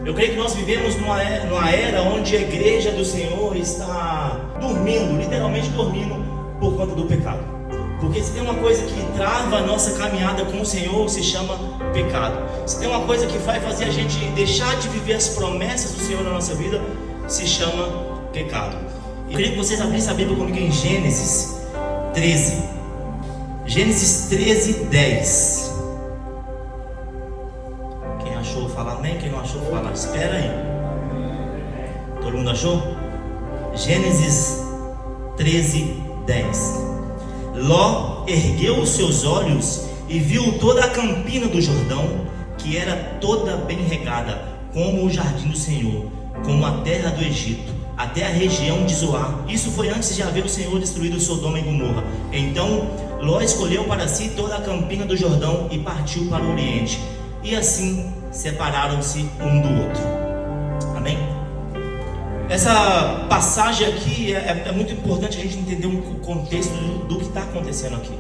Eu creio que nós vivemos numa era onde a igreja do Senhor está dormindo, literalmente dormindo, por conta do pecado. Porque se tem uma coisa que trava a nossa caminhada com o Senhor, se chama pecado. Se tem uma coisa que vai fazer a gente deixar de viver as promessas do Senhor na nossa vida, se chama pecado. Eu queria que vocês abrissem a Bíblia comigo em Gênesis 13. Gênesis 13, 10. Quem achou, fala amém. Quem não achou, fala espera aí. Todo mundo achou? Gênesis 13, 10. Ló ergueu os seus olhos e viu toda a campina do Jordão, que era toda bem regada, como o jardim do Senhor, como a terra do Egito, até a região de Zoar. Isso foi antes de haver o Senhor destruído Sodoma e Gomorra. Então Ló escolheu para si toda a campina do Jordão e partiu para o Oriente. E assim separaram-se um do outro. Amém? Essa passagem aqui é muito importante a gente entender o contexto do que está acontecendo aqui.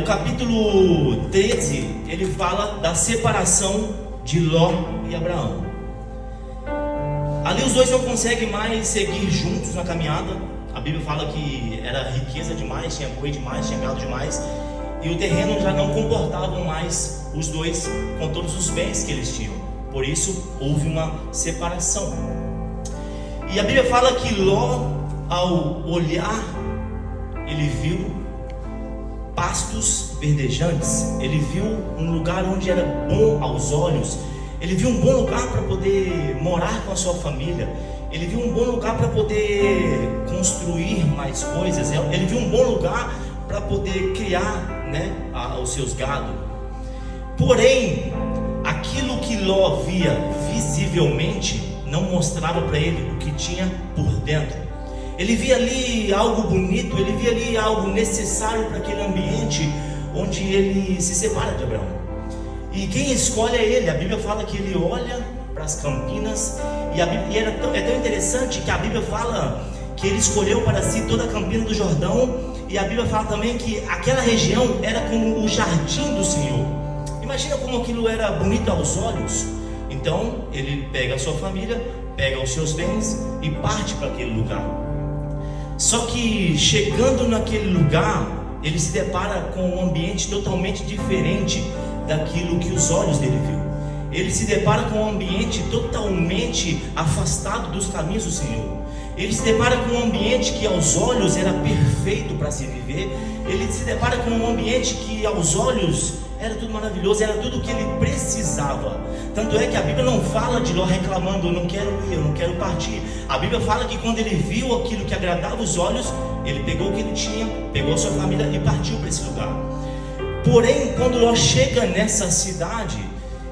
O capítulo 13, ele fala da separação de Ló e Abraão. Ali os dois não conseguem mais seguir juntos na caminhada. A Bíblia fala que era riqueza demais, tinha boi demais, tinha gado demais, e o terreno já não comportava mais os dois com todos os bens que eles tinham. Por isso houve uma separação. E a Bíblia fala que Ló, ao olhar, ele viu pastos verdejantes. Ele viu um lugar onde era bom aos olhos. Ele viu um bom lugar para poder morar com a sua família. Ele viu um bom lugar para poder construir mais coisas. Ele viu um bom lugar para poder criar, os seus gado. Porém, aquilo que Ló via visivelmente não mostrava para ele o que tinha por dentro. Ele via ali algo bonito, ele via ali algo necessário para aquele ambiente onde ele se separa de Abraão. E quem escolhe é ele. A Bíblia fala que ele olha para as campinas, e é tão interessante que a Bíblia fala que ele escolheu para si toda a campina do Jordão, e a Bíblia fala também que aquela região era como o jardim do Senhor. Imagina como aquilo era bonito aos olhos. Então ele pega a sua família, pega os seus bens e parte para aquele lugar. Só que chegando naquele lugar, ele se depara com um ambiente totalmente diferente daquilo que os olhos dele viu. Ele se depara com um ambiente totalmente afastado dos caminhos do Senhor. Ele se depara com um ambiente que aos olhos era perfeito para se viver. Ele se depara com um ambiente que aos olhos era tudo maravilhoso, era tudo o que ele precisava. Tanto é que a Bíblia não fala de Ló reclamando: eu não quero ir, eu não quero partir. A Bíblia fala que quando ele viu aquilo que agradava os olhos, ele pegou o que ele tinha, pegou a sua família e partiu para esse lugar. Porém, quando Ló chega nessa cidade,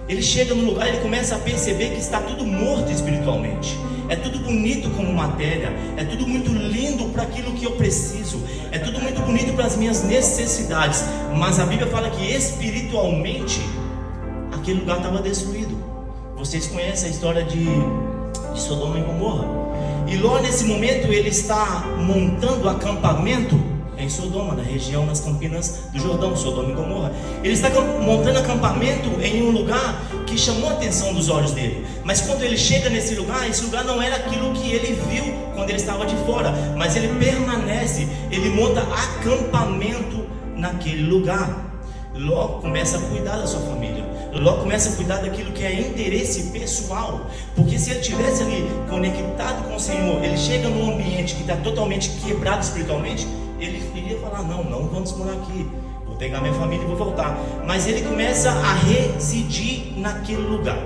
ele chega no lugar e ele começa a perceber que está tudo morto espiritualmente. É tudo bonito como matéria, é tudo muito lindo para aquilo que eu preciso, é tudo muito bonito para as minhas necessidades. Mas a Bíblia fala que espiritualmente aquele lugar estava destruído. Vocês conhecem a história de Sodoma e Gomorra. E Ló, nesse momento, ele está montando acampamento em Sodoma, na região, nas campinas do Jordão, Sodoma e Gomorra. Ele está montando acampamento em um lugar que chamou a atenção dos olhos dele. Mas quando ele chega nesse lugar, esse lugar não era aquilo que ele viu quando ele estava de fora. Mas ele permanece, ele monta acampamento naquele lugar. Ló começa a cuidar da sua família. Ló começa a cuidar daquilo que é interesse pessoal. Porque se ele estivesse ali conectado com o Senhor, ele chega num ambiente que está totalmente quebrado espiritualmente, ele iria falar: não vamos morar aqui, vou pegar minha família e vou voltar. Mas ele começa a residir naquele lugar.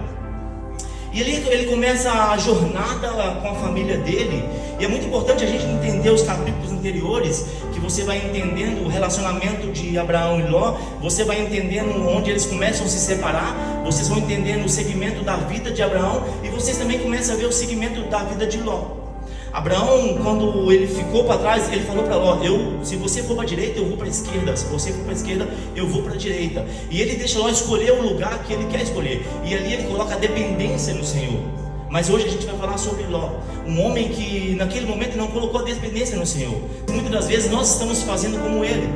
E ele começa a jornada com a família dele. E é muito importante a gente entender os capítulos anteriores, que você vai entendendo o relacionamento de Abraão e Ló. Você vai entendendo onde eles começam a se separar. Vocês vão entendendo o segmento da vida de Abraão, e vocês também começam a ver o segmento da vida de Ló. Abraão, quando ele ficou para trás, ele falou para Ló: se você for para a direita, eu vou para a esquerda. Se você for para a esquerda, eu vou para a direita. E ele deixa Ló escolher o lugar que ele quer escolher. E ali ele coloca a dependência no Senhor. Mas hoje a gente vai falar sobre Ló, um homem que naquele momento não colocou a dependência no Senhor. Muitas das vezes nós estamos fazendo como ele.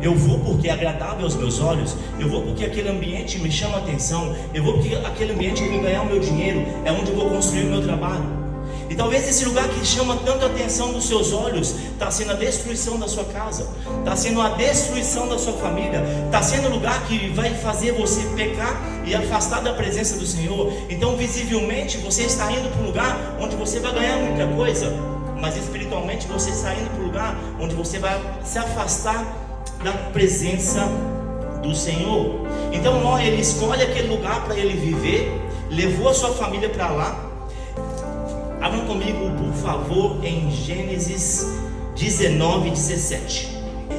Eu vou porque é agradável aos meus olhos. Eu vou porque aquele ambiente me chama a atenção. Eu vou porque aquele ambiente que eu vou ganhar o meu dinheiro, é onde eu vou construir o meu trabalho. E talvez esse lugar que chama tanto a atenção dos seus olhos está sendo a destruição da sua casa, está sendo a destruição da sua família, está sendo o lugar que vai fazer você pecar e afastar da presença do Senhor. Então visivelmente você está indo para um lugar onde você vai ganhar muita coisa, mas espiritualmente você está indo para um lugar onde você vai se afastar da presença do Senhor. Então Ló, ele escolhe aquele lugar para ele viver, levou a sua família para lá. Abram comigo, por favor, em Gênesis 19, 17.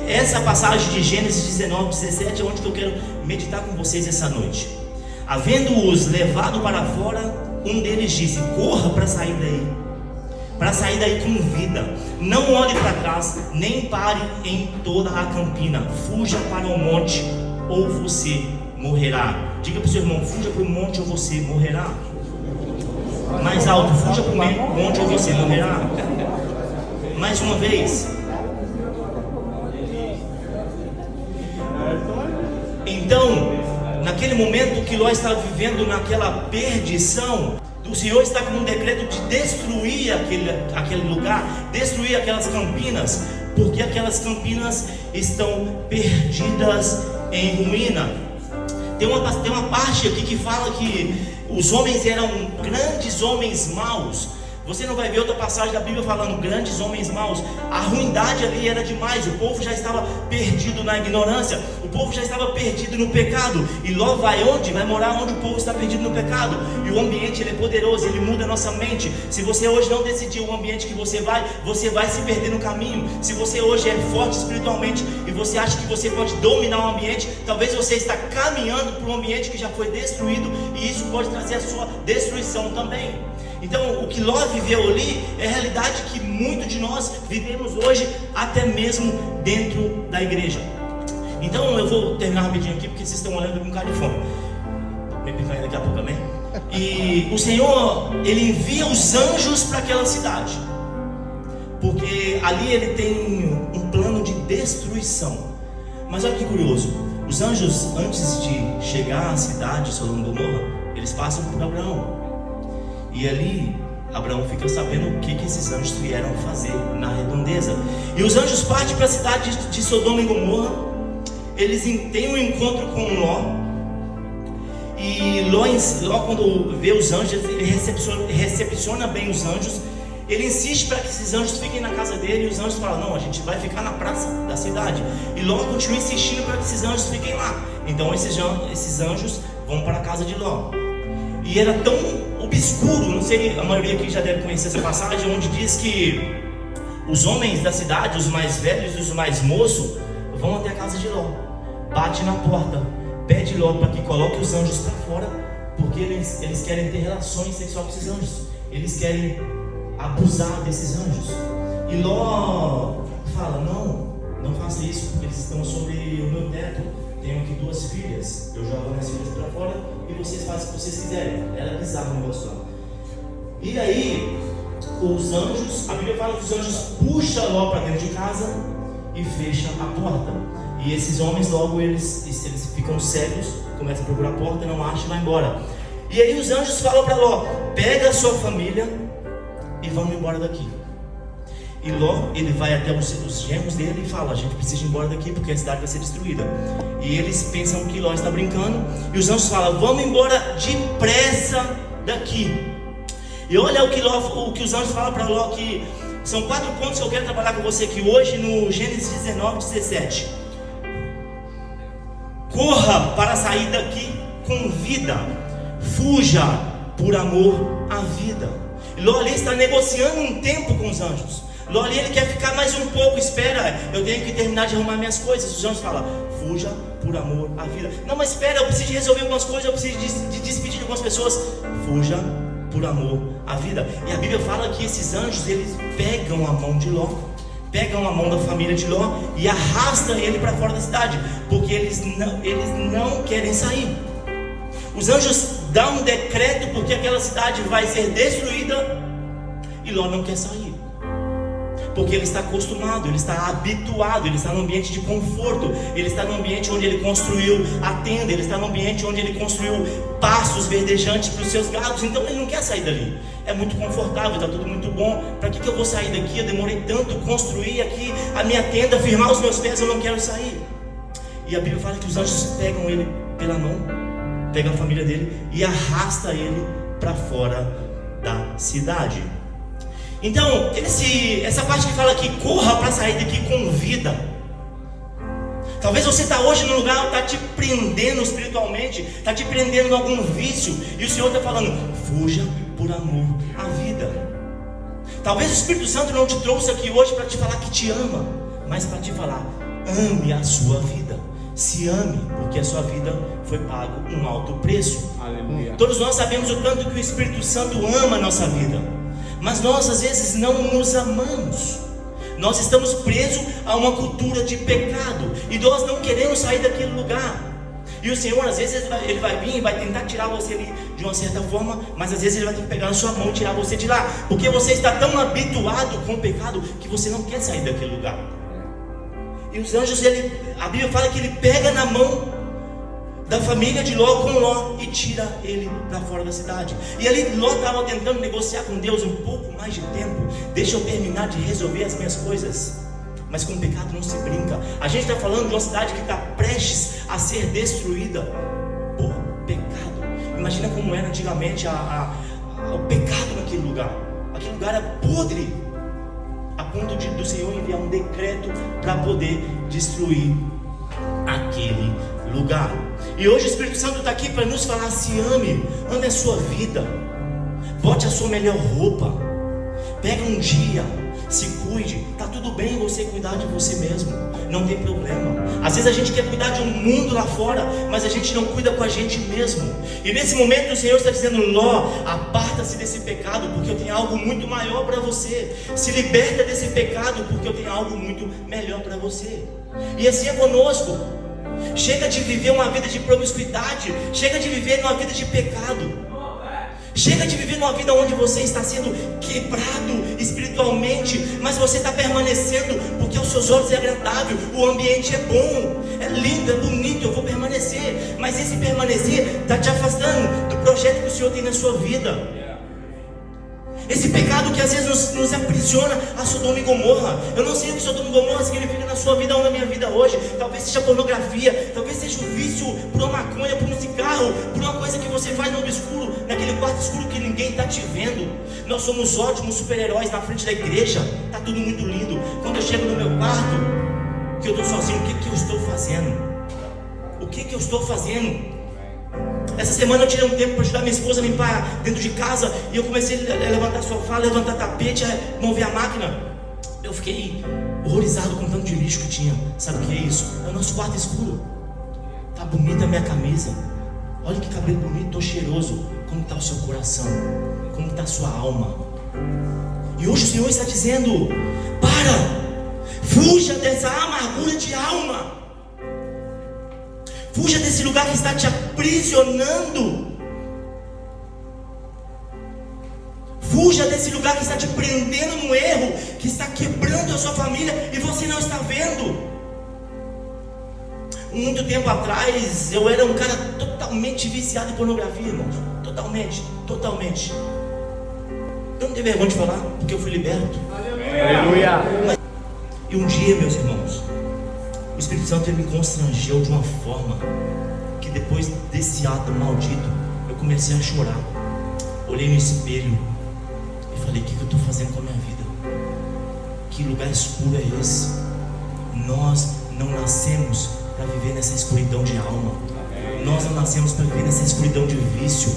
Essa passagem de Gênesis 19, 17 é onde eu quero meditar com vocês essa noite. Havendo-os levado para fora, um deles disse: corra para sair daí com vida. Não olhe para trás, nem pare em toda a campina. Fuja para o monte, ou você morrerá. Diga para o seu irmão: fuja para o monte, ou você morrerá. Mais alto: fuja para o monte ou você morrerá. Mais uma vez. Então, naquele momento que Ló estava vivendo naquela perdição, o Senhor está com um decreto de destruir aquele lugar, destruir aquelas campinas, porque aquelas campinas estão perdidas em ruína. Tem uma parte aqui que fala que os homens eram grandes homens maus. Você não vai ver outra passagem da Bíblia falando grandes homens maus. A ruindade ali era demais. O povo já estava perdido na ignorância. O povo já estava perdido no pecado. E Ló vai onde? Vai morar onde o povo está perdido no pecado. E o ambiente, ele é poderoso, ele muda a nossa mente. Se você hoje não decidir o ambiente que você vai se perder no caminho. Se você hoje é forte espiritualmente e você acha que você pode dominar o ambiente, talvez você está caminhando para um ambiente que já foi destruído, e isso pode trazer a sua destruição também. Então, o que Ló viveu ali é a realidade que muitos de nós vivemos hoje, até mesmo dentro da igreja. Então, eu vou terminar rapidinho aqui, porque vocês estão olhando com cara de fome. Me picanha daqui a pouco também. E o Senhor, ele envia os anjos para aquela cidade, porque ali ele tem um plano de destruição. Mas olha que curioso, os anjos, antes de chegar à cidade de Sodoma e Gomorra, eles passam por Abraão. E ali, Abraão fica sabendo o que esses anjos vieram fazer na redondeza. E os anjos partem para a cidade de Sodoma e Gomorra. Eles têm um encontro com Ló. E Ló, quando vê os anjos, ele recepciona bem os anjos. Ele insiste para que esses anjos fiquem na casa dele. E os anjos falam: não, a gente vai ficar na praça da cidade. E Ló continua insistindo para que esses anjos fiquem lá. Então esses anjos vão para a casa de Ló. E era tão obscuro, não sei, a maioria aqui já deve conhecer essa passagem, onde diz que os homens da cidade, os mais velhos e os mais moços, vão até a casa de Ló, bate na porta, pede Ló para que coloque os anjos para fora, porque eles querem ter relações sexuais com esses anjos, eles querem abusar desses anjos. E Ló fala: não faça isso, porque eles estão sobre o meu teto. Tenho aqui 2 filhas, eu jogo minhas filhas para fora e vocês fazem o que vocês quiserem. Era bizarro o negócio lá. E aí, os anjos, a Bíblia fala que os anjos puxam Ló para dentro de casa e fecham a porta. E esses homens logo eles ficam cegos, começam a procurar a porta, não acham e vão embora. E aí os anjos falam para Ló: pega a sua família e vamos embora daqui. E Ló, ele vai até os genros dele e fala: a gente precisa ir embora daqui porque a cidade vai ser destruída. E eles pensam que Ló está brincando. E os anjos falam: vamos embora depressa daqui. E olha o que os anjos falam para Ló, que são 4 pontos que eu quero trabalhar com você aqui hoje no Gênesis 19, 17. Corra para sair daqui com vida. Fuja por amor à vida. E Ló ali está negociando um tempo com os anjos. Ló ali, ele quer ficar mais um pouco. Espera, eu tenho que terminar de arrumar minhas coisas. Os anjos falam: fuja por amor à vida. Não, mas espera, eu preciso de resolver algumas coisas, eu preciso de despedir de algumas pessoas. Fuja por amor à vida. E a Bíblia fala que esses anjos, eles pegam a mão de Ló, pegam a mão da família de Ló e arrastam ele para fora da cidade, porque eles não querem sair. Os anjos dão um decreto porque aquela cidade vai ser destruída e Ló não quer sair. Porque ele está acostumado, ele está habituado, ele está no ambiente de conforto, ele está no ambiente onde ele construiu a tenda, ele está no ambiente onde ele construiu pastos verdejantes para os seus gados. Então ele não quer sair dali. É muito confortável, está tudo muito bom. Para que eu vou sair daqui? Eu demorei tanto construir aqui a minha tenda, firmar os meus pés, eu não quero sair. E a Bíblia fala que os anjos pegam ele pela mão, pegam a família dele e arrasta ele para fora da cidade. Então, essa parte que fala que corra para sair daqui com vida. Talvez você está hoje num lugar que está te prendendo espiritualmente, está te prendendo em algum vício, e o Senhor está falando, fuja por amor à vida. Talvez o Espírito Santo não te trouxe aqui hoje para te falar que te ama, mas para te falar, ame a sua vida. Se ame, porque a sua vida foi pago um alto preço. Aleluia. Todos nós sabemos o tanto que o Espírito Santo ama a nossa vida, mas nós às vezes não nos amamos. Nós estamos presos a uma cultura de pecado e nós não queremos sair daquele lugar. E o Senhor às vezes ele vai vir e vai tentar tirar você ali de uma certa forma, mas às vezes ele vai ter que pegar na sua mão e tirar você de lá, porque você está tão habituado com o pecado que você não quer sair daquele lugar. E os anjos, a Bíblia fala que ele pega na mão da família de Ló com Ló e tira ele para fora da cidade. E ali Ló estava tentando negociar com Deus um pouco mais de tempo. Deixa eu terminar de resolver as minhas coisas. Mas com o pecado não se brinca. A gente está falando de uma cidade que está prestes a ser destruída por pecado. Imagina como era antigamente o pecado naquele lugar. Aquele lugar era podre, a ponto do Senhor enviar um decreto para poder destruir aquele lugar. E hoje o Espírito Santo está aqui para nos falar: se ame, ame a sua vida, bote a sua melhor roupa, pega um dia, se cuide. Está tudo bem você cuidar de você mesmo, não tem problema. Às vezes a gente quer cuidar de um mundo lá fora, mas a gente não cuida com a gente mesmo. E nesse momento o Senhor está dizendo: Ló, aparta-se desse pecado, porque eu tenho algo muito maior para você. Se liberta desse pecado, porque eu tenho algo muito melhor para você. E assim é conosco. Chega de viver uma vida de promiscuidade, chega de viver uma vida de pecado. Chega de viver numa vida onde você está sendo quebrado espiritualmente, mas você está permanecendo porque aos seus olhos é agradável, o ambiente é bom, é lindo, é bonito, eu vou permanecer. Mas esse permanecer está te afastando do projeto que o Senhor tem na sua vida. Esse pecado que às vezes nos aprisiona a Sodoma e Gomorra. Eu não sei o que Sodoma e Gomorra significa na sua vida ou na minha vida hoje. Talvez seja pornografia, talvez seja o vício por uma maconha, por um cigarro, por uma coisa que você faz no obscuro, naquele quarto escuro que ninguém está te vendo. Nós somos ótimos super-heróis na frente da igreja, está tudo muito lindo. Quando eu chego no meu quarto, que eu estou sozinho, o que eu estou fazendo? O que eu estou fazendo? Essa semana eu tirei um tempo para ajudar minha esposa a limpar dentro de casa. E eu comecei a levantar sofá, levantar tapete, a mover a máquina. Eu fiquei horrorizado com o tanto de lixo que tinha. Sabe o que é isso? É o nosso quarto escuro. Tá bonita a minha camisa. Olha que cabelo bonito, tô cheiroso. Como está o seu coração? Como está a sua alma? E hoje o Senhor está dizendo: para! Fuja dessa amargura de alma. Fuja desse lugar que está te aprisionando. Fuja desse lugar que está te prendendo no erro, que está quebrando a sua família e você não está vendo. Muito tempo atrás eu era um cara totalmente viciado em pornografia, irmãos. Totalmente. Eu não tenho vergonha de falar, porque eu fui liberto. Aleluia. E um dia, meus irmãos, o Espírito Santo me constrangeu de uma forma que depois desse ato maldito eu comecei a chorar. Olhei no espelho e falei: o que eu estou fazendo com a minha vida? Que lugar escuro é esse? Nós não nascemos para viver nessa escuridão de alma. Nós não nascemos para viver nessa escuridão de vício.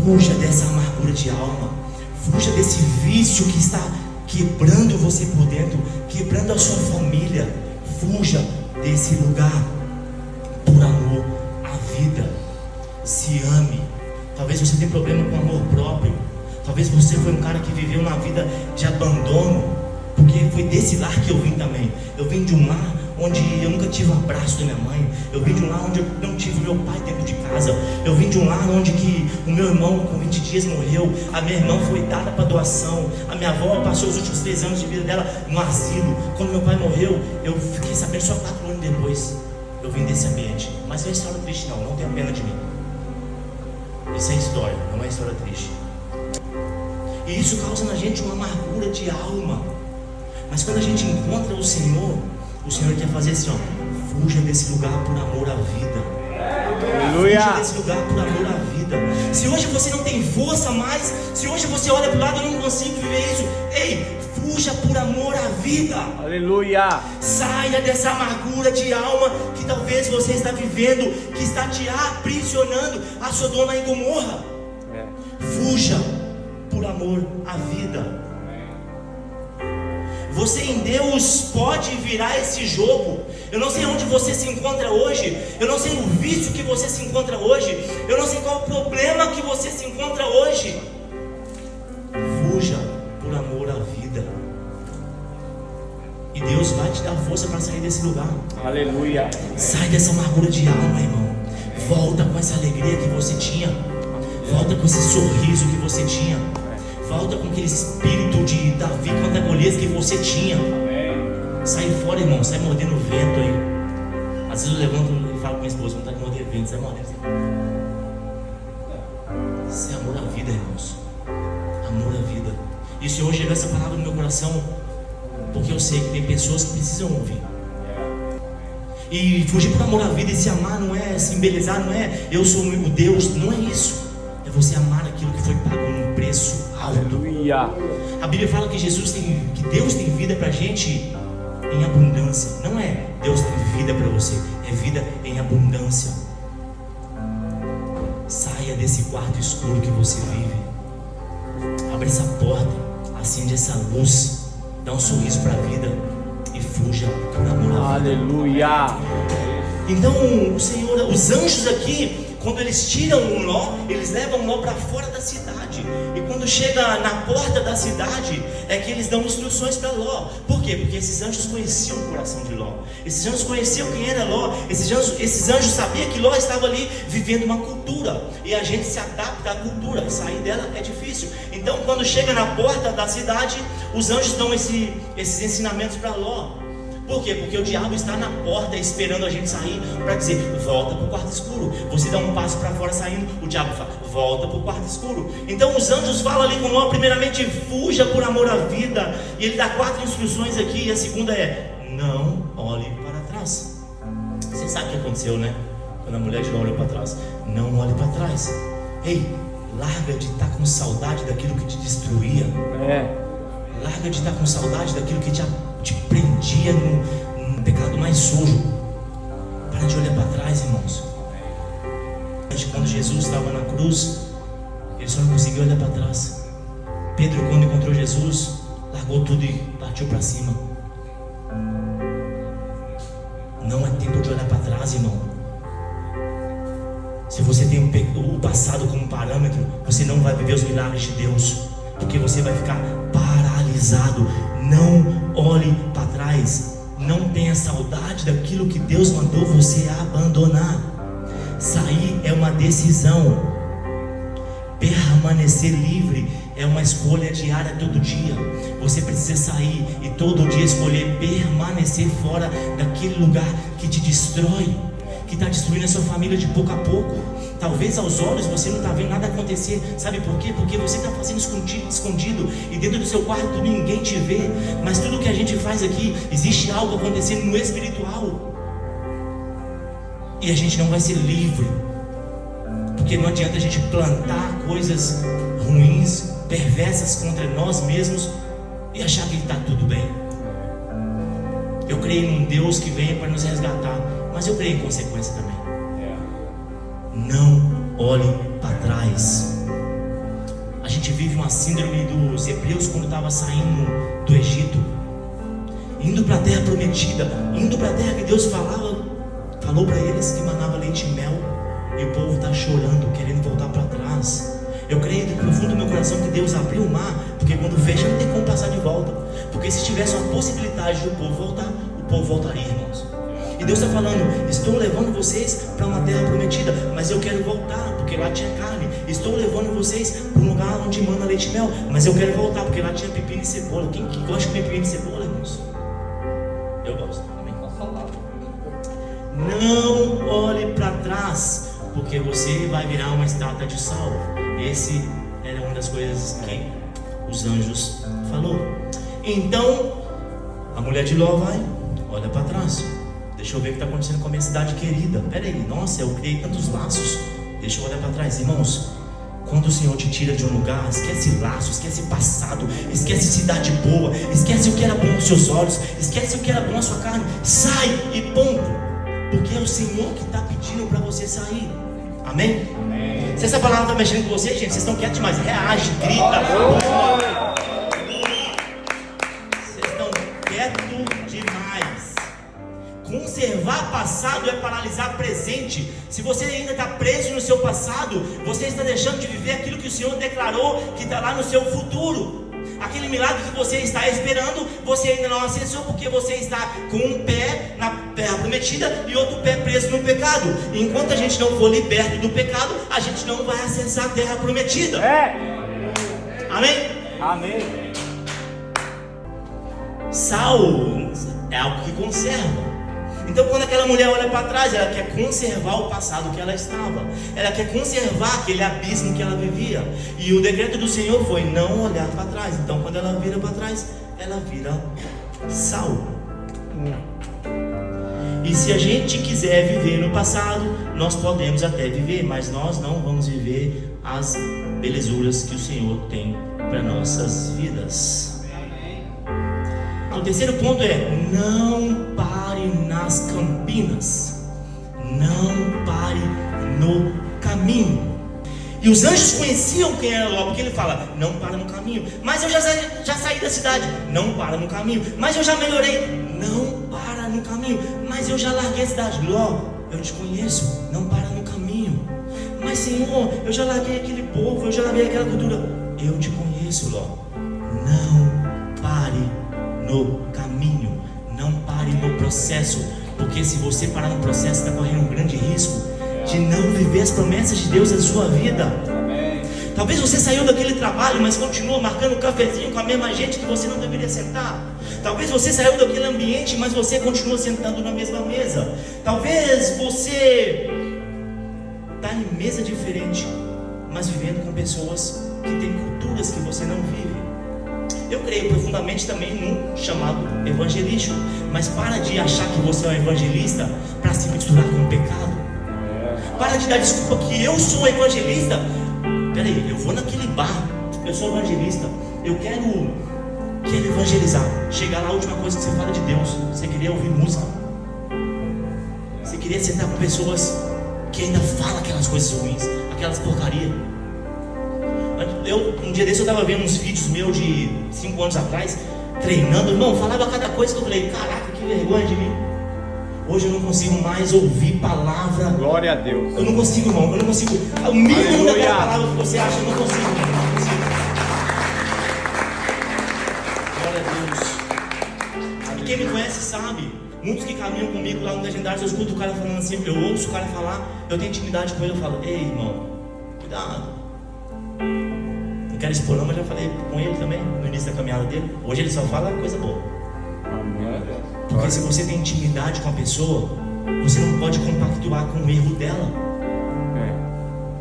Fuja dessa amargura de alma. Fuja desse vício que está quebrando você por dentro, quebrando a sua família. Fuja desse lugar por amor à vida. Se ame. Talvez você tenha problema com amor próprio. Talvez você foi um cara que viveu uma vida de abandono, porque foi desse lar que eu vim também. Eu vim de um lar onde eu nunca tive um abraço da minha mãe. Eu vim de um lar onde eu não tive meu pai dentro de casa. Eu vim de um lar onde que o meu irmão com 20 dias morreu. A minha irmã foi dada para doação. A minha avó passou os últimos 3 anos de vida dela no asilo. Quando meu pai morreu, eu fiquei sabendo só 4 anos depois. Eu vim desse ambiente. Mas não é história triste não, não tenha pena de mim. Isso é história, não é história triste. E isso causa na gente uma amargura de alma. Mas quando a gente encontra o Senhor quer fazer assim, ó: fuja desse lugar por amor à vida. Aleluia. Fuja desse lugar por amor à vida. Se hoje você não tem força mais, se hoje você olha para o lado e não consigo viver isso, ei, fuja por amor à vida. Aleluia. Saia dessa amargura de alma que talvez você está vivendo, que está te aprisionando a Sodoma e Gomorra. Fuja por amor à vida. Você em Deus pode virar esse jogo. Eu não sei onde você se encontra hoje. Eu não sei o vício que você se encontra hoje. Eu não sei qual o problema que você se encontra hoje. Fuja por amor à vida. E Deus vai te dar força para sair desse lugar. Aleluia. Sai dessa amargura de alma, irmão. Volta com essa alegria que você tinha. Volta com esse sorriso que você tinha. Volta com aquele espírito de Davi contra Golias que você tinha. Sai fora, irmão. Sai mordendo o vento aí. Às vezes eu levanto e falo com minha esposa: vontade de morder o vento. Sai mordendo. Isso é amor à vida, irmãos. Amor à vida. E o Senhor chegou essa palavra no meu coração, porque eu sei que tem pessoas que precisam ouvir. E fugir por amor à vida e se amar não é se embelezar, não é eu sou o Deus, não é isso. É você amar aquilo que foi pago num preço alto. Aleluia. A Bíblia fala que que Deus tem vida pra gente em abundância. Não é Deus tem vida pra você, é vida em abundância. Saia desse quarto escuro que você vive. Abre essa porta, acende essa luz, dá um sorriso para a vida e fuja por amor à vida. Aleluia. Então o Senhor, os anjos aqui, quando eles tiram o Ló, eles levam o Ló para fora da cidade. E quando chega na porta da cidade, é que eles dão instruções para Ló. Por quê? Porque esses anjos conheciam o coração de Ló. Esses anjos conheciam quem era Ló. Esses anjos sabiam que Ló estava ali vivendo uma cultura. E a gente se adapta à cultura. Sair dela é difícil. Então quando chega na porta da cidade, os anjos dão esses ensinamentos para Ló. Por quê? Porque o diabo está na porta esperando a gente sair para dizer: volta para o quarto escuro. Você dá um passo para fora saindo, o diabo fala: volta para o quarto escuro. Então os anjos falam ali com Ló, primeiramente: fuja por amor à vida. E ele dá 4 instruções aqui, e a segunda é: não olhe para trás. Você sabe o que aconteceu, né? Quando a mulher de Ló olhou para trás: não olhe para trás. Ei, larga de estar com saudade daquilo que te destruía. Larga de estar com saudade daquilo que te prendia no pecado mais sujo. Para de olhar para trás, irmãos. Quando Jesus estava na cruz, ele só não conseguiu olhar para trás. Pedro, quando encontrou Jesus, largou tudo e partiu para cima. Não é tempo de olhar para trás, irmão. Se você tem o passado como parâmetro, você não vai viver os milagres de Deus, porque você vai ficar paralisado. Não olhe para trás. Não tenha saudade daquilo que Deus mandou você abandonar. Sair é uma decisão. Permanecer livre é uma escolha diária todo dia. Você precisa sair e todo dia escolher permanecer fora daquele lugar que te destrói, que está destruindo a sua família de pouco a pouco. Talvez aos olhos você não está vendo nada acontecer. Sabe por quê? Porque você está fazendo escondido e dentro do seu quarto ninguém te vê. Mas tudo que a gente faz aqui, existe algo acontecendo no espiritual. E a gente não vai ser livre, porque não adianta a gente plantar coisas ruins, perversas contra nós mesmos e achar que está tudo bem. Eu creio num Deus que venha para nos resgatar, mas eu creio em consequência também. Não olhe para trás. A gente vive uma síndrome dos hebreus quando estava saindo do Egito, indo para a terra prometida, indo para a terra que Deus falou para eles que manava leite e mel, e o povo está chorando, querendo voltar para trás. Eu creio no fundo do meu coração que Deus abriu o mar, porque quando fecha não tem como passar de volta. Porque se tivesse uma possibilidade do povo voltar, o povo voltaria, irmãos. E Deus está falando: estou levando vocês para uma terra prometida, mas eu quero voltar, porque lá tinha carne. Estou levando vocês para um lugar onde manda leite e mel, mas eu quero voltar, porque lá tinha pepino e cebola. Quem que gosta de pepino e cebola, irmãos? Eu gosto. Amém. Não olhe para trás, porque você vai virar uma estátua de sal. Esse era uma das coisas que os anjos falou. Então a mulher de Ló vai, olha para trás. Deixa eu ver o que está acontecendo com a minha cidade querida. Peraí, nossa, eu criei tantos laços. Deixa eu olhar para trás, irmãos. Quando o Senhor te tira de um lugar, esquece laço, esquece passado, esquece cidade boa, esquece o que era bom aos seus olhos, esquece o que era bom à sua carne. Sai e ponto. Porque é o Senhor que está pedindo para você sair. Amém? Amém? Se essa palavra está mexendo com vocês, gente, vocês estão quietos demais. Reage, grita. Vocês estão quietos demais. Conservar passado é paralisar presente. Se você ainda está preso no seu passado, você está deixando de viver aquilo que o Senhor declarou que está lá no seu futuro. Aquele milagre que você está esperando, você ainda não acessou, porque você está com um pé na terra prometida e outro pé preso no pecado. E enquanto a gente não for liberto do pecado, a gente não vai acessar a terra prometida. Amém? Amém. Sal é algo que conserva. Então quando aquela mulher olha para trás, ela quer conservar o passado que ela estava. Ela quer conservar aquele abismo que ela vivia. E o decreto do Senhor foi não olhar para trás. Então quando ela vira para trás, ela vira sal. E se a gente quiser viver no passado, nós podemos até viver, mas nós não vamos viver as belezuras que o Senhor tem para nossas vidas. O terceiro ponto é: não pare nas campinas, não pare no caminho. E os anjos conheciam quem era Ló, porque ele fala: não para no caminho. Mas eu já saí da cidade. Não para no caminho. Mas eu já melhorei. Não para no caminho. Mas eu já larguei a cidade. Ló, eu te conheço. Não para no caminho. Mas Senhor, eu já larguei aquele povo, eu já larguei aquela cultura. Eu te conheço, Ló. Não pare no caminho, não pare no processo, porque se você parar no processo, está correndo um grande risco de não viver as promessas de Deus na sua vida. Amém. Talvez você saiu daquele trabalho, mas continua marcando um cafezinho com a mesma gente que você não deveria sentar. Talvez você saiu daquele ambiente, mas você continua sentando na mesma mesa. Talvez você está em mesa diferente, mas vivendo com pessoas que têm culturas que você não vive. Eu creio profundamente também num chamado evangelístico, mas para de achar que você é um evangelista para se misturar com o pecado. Para de dar desculpa que eu sou um evangelista. Peraí, eu vou naquele bar, eu sou evangelista, eu quero evangelizar. Chegar lá, a última coisa que você fala de Deus, você queria ouvir música, você queria sentar com pessoas que ainda falam aquelas coisas ruins, aquelas porcarias. Um dia desse eu estava vendo uns vídeos meus de 5 anos atrás, treinando, irmão, falava cada coisa que eu falei: caraca, que vergonha de mim. Hoje eu não consigo mais ouvir palavra. Glória a Deus. Eu não consigo, irmão, eu não consigo. O mínimo daquela palavra que você acha, eu não consigo. Glória a Deus. E quem me conhece sabe, muitos que caminham comigo lá no Legendários, eu escuto o cara falando assim, eu ouço o cara falar, eu tenho intimidade com ele, eu falo: ei, irmão, cuidado. Não quero expor não, mas já falei com ele também no início da caminhada dele. Hoje ele só fala coisa boa. Porque se você tem intimidade com a pessoa, você não pode compactuar com o erro dela.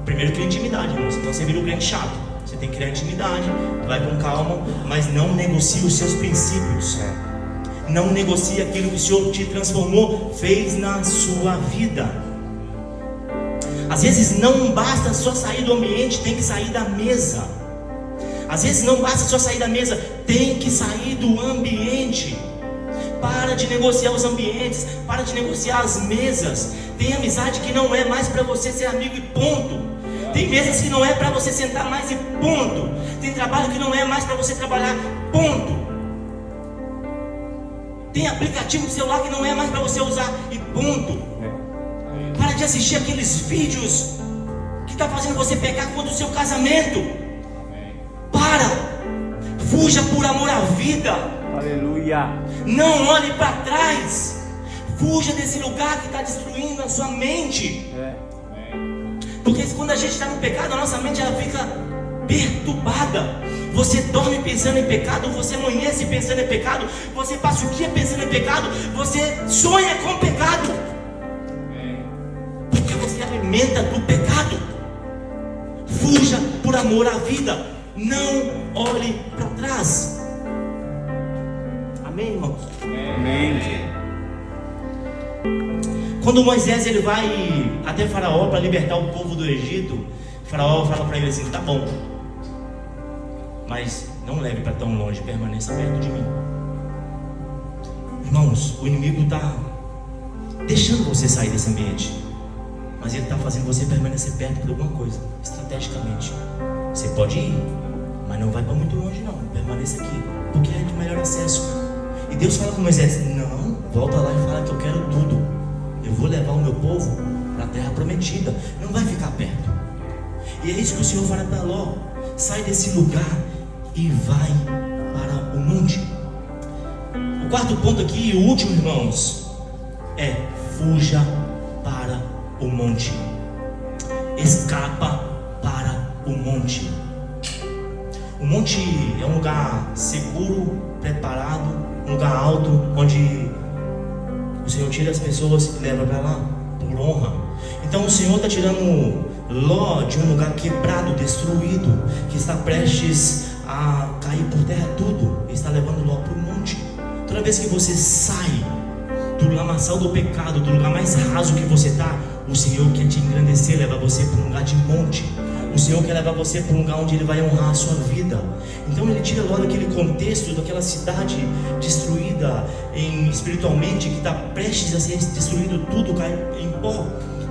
Primeiro cria intimidade, irmão, senão você vira um crente chato. Você tem que criar intimidade, vai com calma, mas não negocie os seus princípios. Não negocie aquilo que o Senhor te transformou, fez na sua vida. Às vezes não basta só sair do ambiente, tem que sair da mesa. Às vezes não basta só sair da mesa, tem que sair do ambiente. Para de negociar os ambientes, para de negociar as mesas. Tem amizade que não é mais para você ser amigo e ponto. Tem mesas que não é para você sentar mais e ponto. Tem trabalho que não é mais para você trabalhar, ponto. Tem aplicativo de celular que não é mais para você usar e ponto. Para de assistir aqueles vídeos que está fazendo você pecar contra o seu casamento. Para. Fuja por amor à vida. Aleluia. Não olhe para trás. Fuja desse lugar que está destruindo a sua mente. Porque quando a gente está no pecado, a nossa mente ela fica perturbada. Você dorme pensando em pecado, você amanhece pensando em pecado, você passa o dia pensando em pecado, você sonha com pecado. Porque você alimenta do pecado. Fuja por amor à vida. Não olhe para trás. Amém, irmãos? Amém. Quando Moisés ele vai até Faraó para libertar o povo do Egito, Faraó fala para ele assim: tá bom, mas não leve para tão longe, permaneça perto de mim. Irmãos, o inimigo está deixando você sair desse ambiente, mas ele está fazendo você permanecer perto de alguma coisa, estrategicamente. Você pode ir, mas não vai para muito longe não, permaneça aqui, porque é de melhor acesso. E Deus fala com Moisés: não, volta lá e fala que eu quero tudo. Eu vou levar o meu povo para a terra prometida, não vai ficar perto. E é isso que o Senhor fala para Ló: sai desse lugar e vai para o monte. O quarto ponto aqui, e o último, irmãos, é: fuja para o monte. Escapa para o monte. O monte é um lugar seguro, preparado, um lugar alto, onde o Senhor tira as pessoas e leva para lá por honra. Então o Senhor está tirando Ló de um lugar quebrado, destruído, que está prestes a cair por terra tudo. Ele está levando Ló para o monte. Toda vez que você sai do lamaçal do pecado, do lugar mais raso que você está, o Senhor quer te engrandecer, levar você para um lugar de monte. O Senhor quer levar você para um lugar onde Ele vai honrar a sua vida. Então Ele tira Ló daquele contexto, daquela cidade destruída espiritualmente, que está prestes a ser destruído, tudo cai em pó.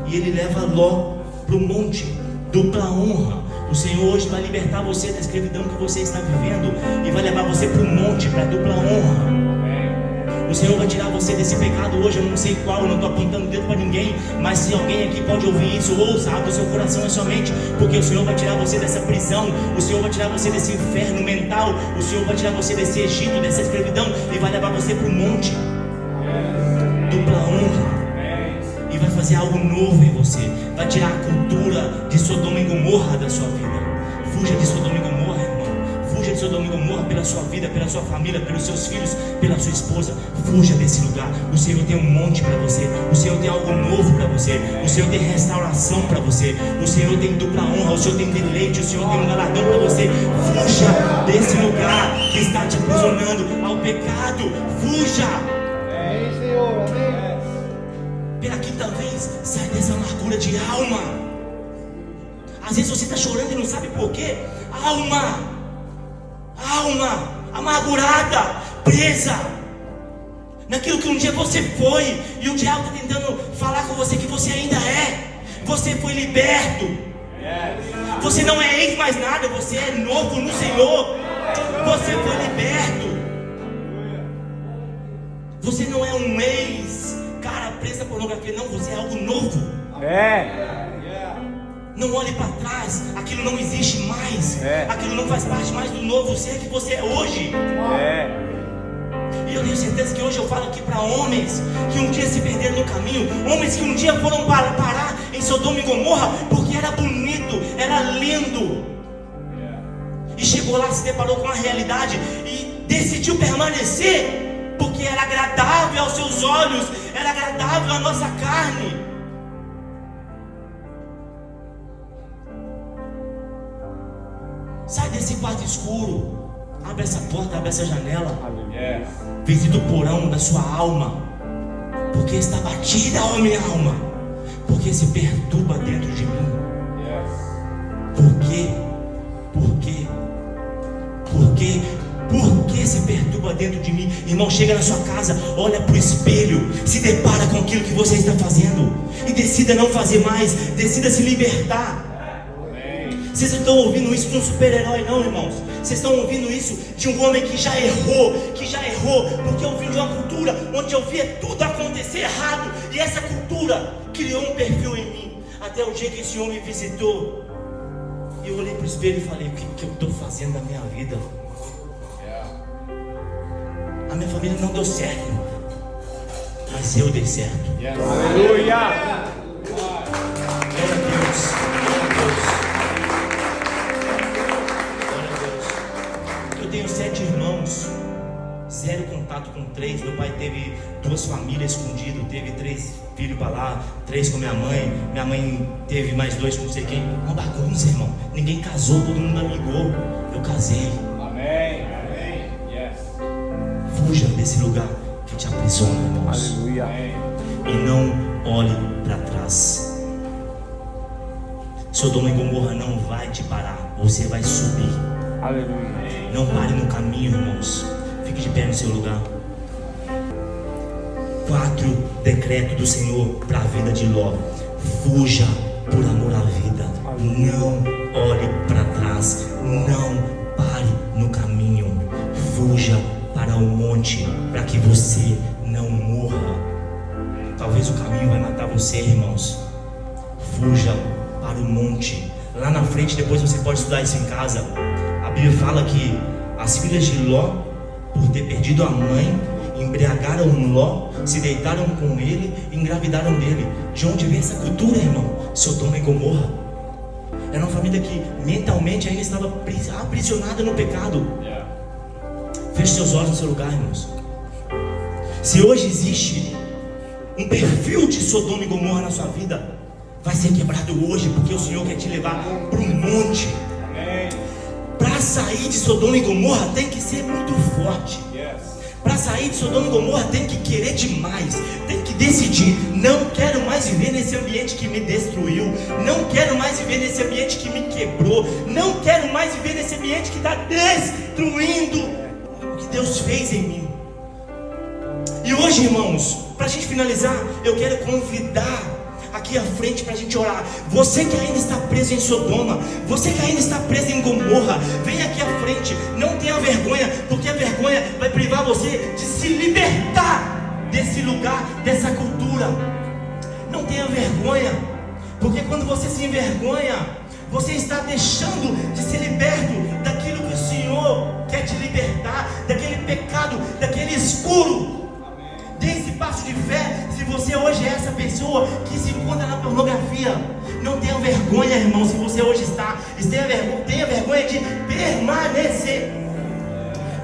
E Ele leva Ló para o monte, dupla honra. O Senhor hoje vai libertar você da escravidão que você está vivendo e vai levar você para o monte, para a dupla honra. O Senhor vai tirar você desse pecado hoje, eu não sei qual, eu não estou apontando o dedo para ninguém, mas se alguém aqui pode ouvir isso, ouça, abra o seu coração e a sua mente, porque o Senhor vai tirar você dessa prisão, o Senhor vai tirar você desse inferno mental, o Senhor vai tirar você desse Egito, dessa escravidão, e vai levar você para o monte, dupla honra, e vai fazer algo novo em você, vai tirar a cultura de Sodoma e Gomorra da sua vida. Fuja de Sodoma e Gomorra, irmão. Fuja de Sodoma e Gomorra pela sua vida, pela sua família, pelos seus filhos, pela sua esposa. Fuja desse lugar. O Senhor tem um monte para você. O Senhor tem algo novo para você. O Senhor tem restauração para você. O Senhor tem dupla honra. O Senhor tem deleite. O Senhor tem um galardão para você. Fuja desse lugar que está te aprisionando ao pecado. Fuja. Amém, Senhor. Amém. Pela quinta vez, sai dessa amargura de alma. Às vezes você está chorando e não sabe por quê. Alma amargurada, presa naquilo que um dia você foi, e o diabo está tentando falar com você que você ainda é. Você foi liberto. Você não é ex mais nada, você é novo no Senhor. Você foi liberto. Você não é um ex, cara, preso na pornografia, não, você é algo novo. Não olhe para trás, aquilo não existe mais, aquilo não faz parte mais do novo ser que você é hoje. E eu tenho certeza que hoje eu falo aqui para homens que um dia se perderam no caminho, homens que um dia foram parar em Sodoma e Gomorra porque era bonito, era lindo, e chegou lá, se deparou com a realidade e decidiu permanecer porque era agradável aos seus olhos, era agradável à nossa carne. Sai desse quarto escuro, abre essa porta, abre essa janela, visita o porão da sua alma, porque está batida a minha alma, porque se perturba dentro de mim. Por quê? Por que se perturba dentro de mim? Irmão, chega na sua casa, olha para o espelho, se depara com aquilo que você está fazendo e decida não fazer mais, decida se libertar. Vocês não estão ouvindo isso de um super-herói não, irmãos. Vocês estão ouvindo isso de um homem que já errou, porque eu vim de uma cultura onde eu via tudo acontecer errado, e essa cultura criou um perfil em mim, até o dia que esse homem me visitou, e eu olhei para o espelho e falei: o que eu estou fazendo na minha vida? A minha família não deu certo, mas eu dei certo. Aleluia. Glória a Deus. Glória a Deus. Eu tenho 7 irmãos, 0 contato com 3. Meu pai teve 2 famílias escondidas, teve 3 filhos para lá, 3 com minha mãe. Minha mãe teve mais 2 com não sei quem. Uma bagunça, irmão. Ninguém casou, todo mundo amigou. Eu casei. Amém. Amém. Yes. Fuja desse lugar que te aprisiona, irmãos. Aleluia. E não olhe para trás. Sodoma e Gomorra não vai te parar. Você vai subir. Aleluia. Não pare no caminho, irmãos. Fique de pé no seu lugar. 4 decretos do Senhor para a vida de Ló. Fuja por amor à vida. Não olhe para trás. Não pare no caminho. Fuja para o monte, para que você não morra. Talvez o caminho vai matar você, irmãos. Fuja para o monte. Lá na frente, depois você pode estudar isso em casa. A Bíblia fala que as filhas de Ló, por ter perdido a mãe, embriagaram Ló, se deitaram com ele e engravidaram dele. De onde vem essa cultura, irmão? Sodoma e Gomorra. Era uma família que mentalmente ainda estava aprisionada no pecado. Feche seus olhos no seu lugar, irmãos. Se hoje existe um perfil de Sodoma e Gomorra na sua vida, vai ser quebrado hoje, porque o Senhor quer te levar para um monte. Para sair de Sodoma e Gomorra tem que ser muito forte. Para sair de Sodoma e Gomorra tem que querer demais. Tem que decidir: não quero mais viver nesse ambiente que me destruiu. Não quero mais viver nesse ambiente que me quebrou. Não quero mais viver nesse ambiente que está destruindo o que Deus fez em mim. E hoje, irmãos, para a gente finalizar, eu quero convidar aqui à frente para a gente orar. Você que ainda está preso em Sodoma, você que ainda está preso em Gomorra, vem aqui à frente. Não tenha vergonha, porque a vergonha vai privar você de se libertar desse lugar, dessa cultura. Não tenha vergonha, porque quando você se envergonha, você está deixando de ser liberto daquilo que o Senhor quer te libertar, daquele pecado, daquele escuro. Dê esse passo de fé. Se você hoje é essa pessoa que se encontra na pornografia, não tenha vergonha, irmão. Se você hoje está, tenha vergonha de permanecer.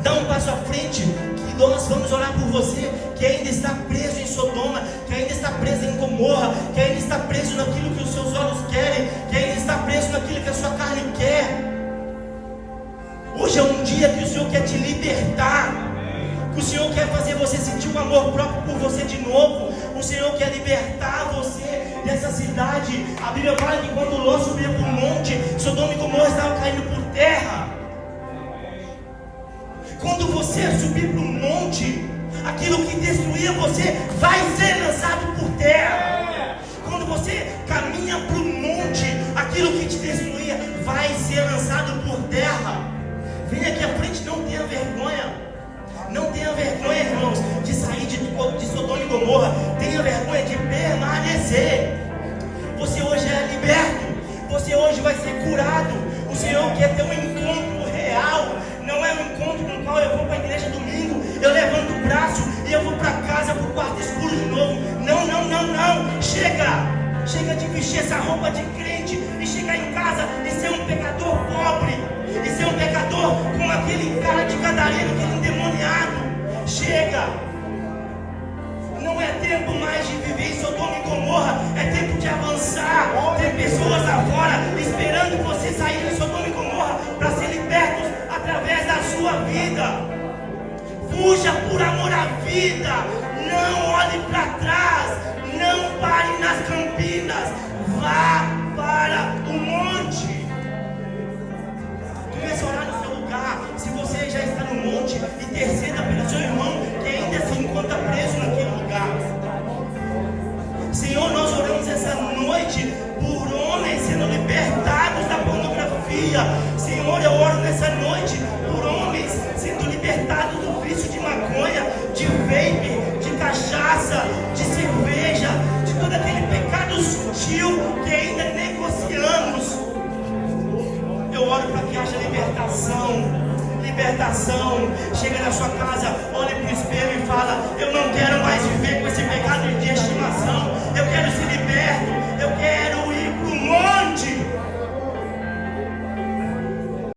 Dá um passo à frente, que nós vamos orar por você que ainda está preso em Sodoma, que ainda está preso em Gomorra, que ainda está preso naquilo que os seus olhos querem, que ainda está preso naquilo que a sua carne quer. Hoje é um dia que o Senhor quer te libertar. Que o Senhor quer fazer você sentir um amor próprio por você de novo. O Senhor quer libertar você dessa cidade. A Bíblia fala que quando Ló subia para o monte, Sodoma e Gomorra estavam caindo por terra. Quando você subir para o monte, aquilo que destruía você vai ser lançado por terra. Quando você caminha para o monte, aquilo que te destruía vai ser lançado por terra. Vem aqui à frente, não tenha vergonha. Não tenha vergonha, irmãos, de sair de Sodoma e Gomorra. Tenha vergonha de permanecer. Você hoje é liberto. Você hoje vai ser curado. O Senhor quer ter um encontro real. Não é um encontro no qual eu vou para a igreja domingo, eu levanto o braço e eu vou para casa, para o quarto escuro de novo. Não, não, não, não. Chega de vestir essa roupa de crente e chegar em casa e ser um pecador pobre, e ser um pecador com aquele cara de gadareno, aquele endemoniado. Chega. Não é tempo mais de viver em Sodoma e Gomorra, é tempo de avançar. Tem pessoas agora esperando você sair de Sodoma e Gomorra para ser libertos através da sua vida. Fuja por amor à vida. Não olhe para trás. Não pare nas campinas. Vá para o monte. Comece a orar no seu lugar. Se você já está no monte, interceda pelo seu irmão que ainda se encontra preso naquele lugar. Senhor, nós oramos essa noite por homens sendo libertados da pornografia. Senhor, eu oro nessa noite por homens sendo libertados do vício de maconha, de vape, de cachaça, de cerveja, de todo aquele pecado sutil que ainda negociamos. Eu oro para que haja libertação. Chega na sua casa, olhe para o espelho. fala: eu não quero